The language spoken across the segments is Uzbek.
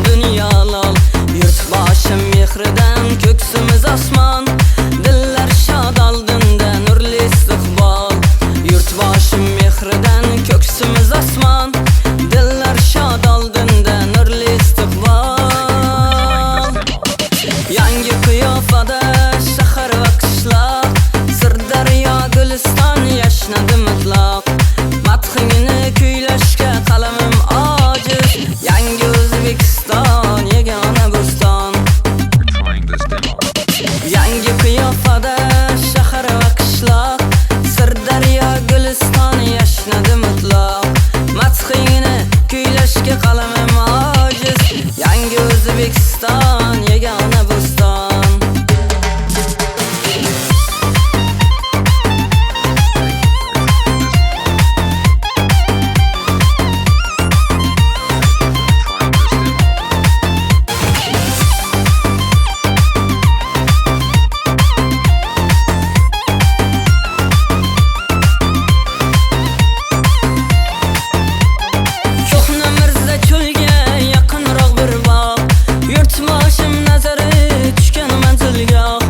dünya lol. Yurtboshim mehridan ko'ksimiz osmon, dillar shod oldinda nurli istiqbol. Yurtboshim mehridan ko'ksimiz osmon, dillar shod oldinda nurli istiqbol. Yangi qiyofada shahar va qishloq, Sirdaryo Guliston yashnadi mutlaq. Madhingni kuylashga qalamim ojiz, yangi O'zbekiston yagona bo'ston. Yangi qiyofada shahar va qishloq, Sirdaryo Guliston yashnadi mutlaq. Madhingni kuylashga qalamim ojiz, yangi O'zbekiston yagona bo'ston. Yurtboshim nazari tushgan manzilgoh,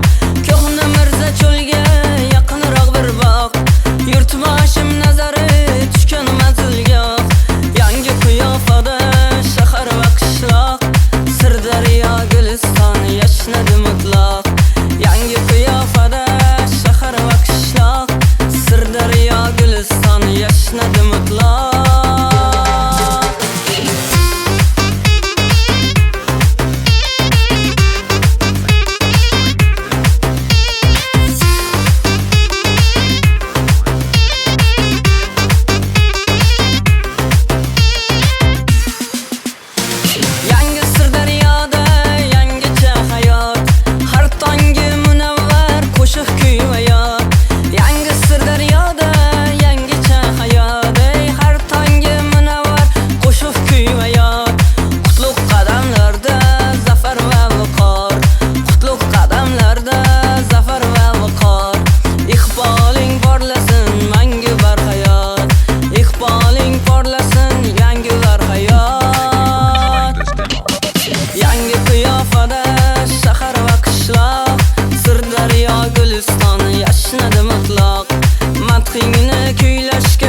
ko'hna Mirza cho'lga yaqinroq bir bog'. Yurtboshim nazari tushgan manzilgoh, yangi qiyofada shahar va qishloq, Sirdaryo Guliston yashnadi mutlaq. Yangi qiyofada shahar va qishloq, Sirdaryo Guliston yashnadi mutlaq. Yangi qiyofada shahar va qishloq, Sirdaryo Guliston yashnadi mutlaq. Madhingni kuylashga